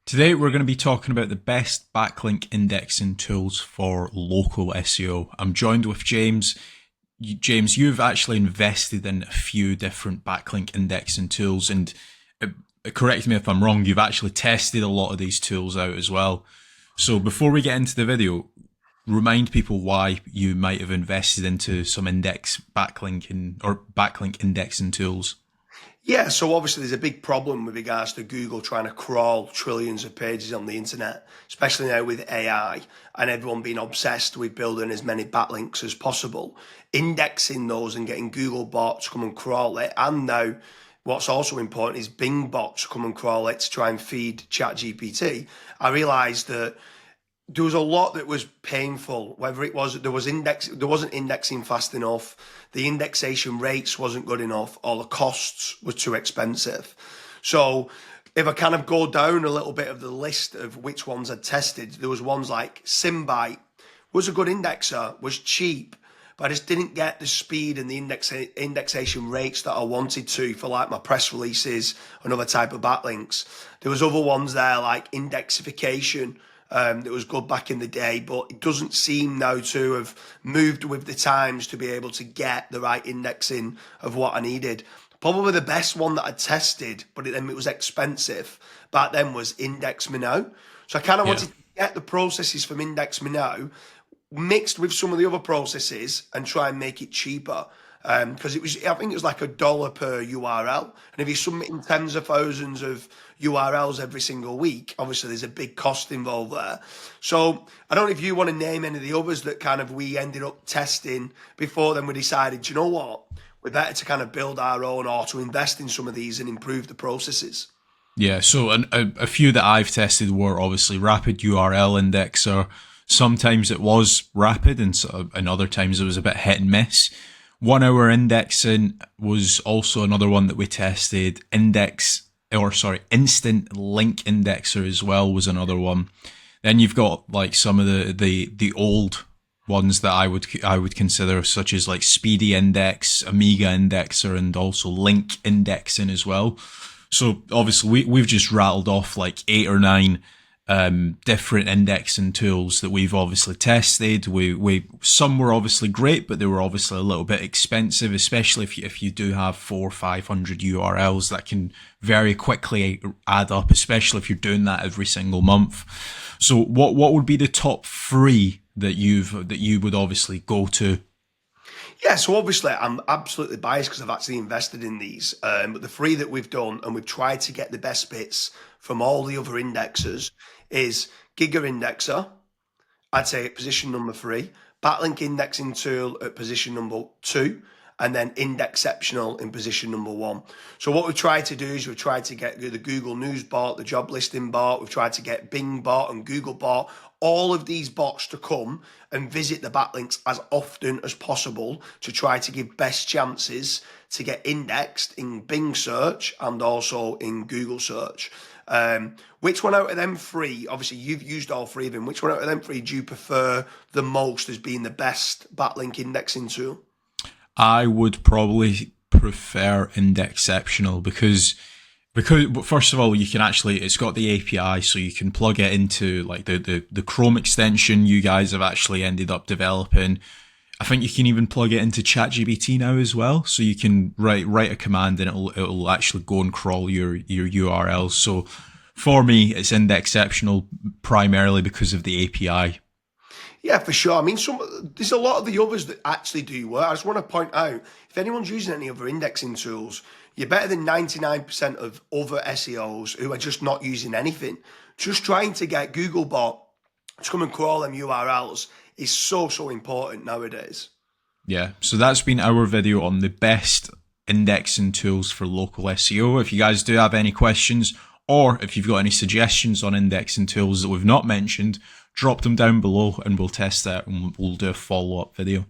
Today we're going to be talking about the best backlink indexing tools for local SEO. I'm joined with James. James, you've actually invested in a few different backlink indexing tools, and correct me if I'm wrong, you've actually tested a lot of these tools out as well. So before we get into the video, remind people why you might have invested into some backlink indexing tools. Yeah, so obviously there's a big problem with regards to Google trying to crawl trillions of pages on the internet, especially now with AI and everyone being obsessed with building as many backlinks as possible, indexing those and getting Google bots to come and crawl it. And now what's also important is Bing bots come and crawl it to try and feed ChatGPT. I realized that there was a lot that was painful, whether it was there wasn't indexing fast enough, the indexation rates wasn't good enough, or the costs were too expensive. So if I kind of go down a little bit of the list of which ones I'd tested, there was ones like Symbite was a good indexer, was cheap, but I just didn't get the speed and the indexation rates that I wanted to for like my press releases and other type of backlinks. There was other ones there like Indexification, that was good back in the day, but it doesn't seem now to have moved with the times to be able to get the right indexing of what I needed. Probably the best one that I tested, but it was expensive back then, was Index Me Now. So I kind of wanted to get the processes from Index Me Now mixed with some of the other processes and try and make it cheaper. Because I think it was like $1 per URL. And if you're submitting tens of thousands of URLs every single week, obviously there's a big cost involved there. So I don't know if you want to name any of the others that kind of we ended up testing before then we decided, you know what, we're better to kind of build our own or to invest in some of these and improve the processes. Yeah, so a few that I've tested were obviously Rapid URL Indexer. Sometimes it was rapid and other times it was a bit hit and miss. 1 hour indexing was also another one that we tested. Instant link indexer as well was another one. Then you've got like some of the old ones that I would consider, such as like Speedy Index, Amiga Indexer, and also Link Indexing as well. So obviously we've just rattled off like 8 or 9 different indexing tools that we've obviously tested. Some were obviously great, but they were obviously a little bit expensive, especially if you do have 400 or 500 URLs. That can very quickly add up, especially if you're doing that every single month. So what would be the top 3 that you would obviously go to? Yeah, so obviously I'm absolutely biased because I've actually invested in these. But the 3 that we've done, and we've tried to get the best bits from all the other indexers, is Giga Indexer, I'd say at position number 3, Backlink Indexing Tool at position number 2, and then Indexceptional in position number 1. So what we've tried to do is we've tried to get the Google News bot, the job listing bot, we've tried to get Bing bot and Google bot, all of these bots to come and visit the backlinks as often as possible to try to give best chances to get indexed in Bing search and also in Google search. Which one out of them 3, obviously you've used all 3 of them, which one out of them 3 do you prefer the most as being the best backlink indexing tool? I would probably prefer Indexceptional because first of all, you can actually, it's got the API, so you can plug it into like the Chrome extension you guys have actually ended up developing. I think you can even plug it into ChatGPT now as well, so you can write a command and it'll actually go and crawl your URLs. So for me, it's Indexceptional primarily because of the API. Yeah, for sure. I mean, there's a lot of the others that actually do work. I just want to point out, if anyone's using any other indexing tools, you're better than 99% of other SEOs who are just not using anything. Just trying to get Googlebot to come and crawl them URLs is so important nowadays. Yeah, so that's been our video on the best indexing tools for local SEO. If you guys do have any questions, or if you've got any suggestions on indexing tools that we've not mentioned, drop them down below and we'll test that and we'll do a follow-up video.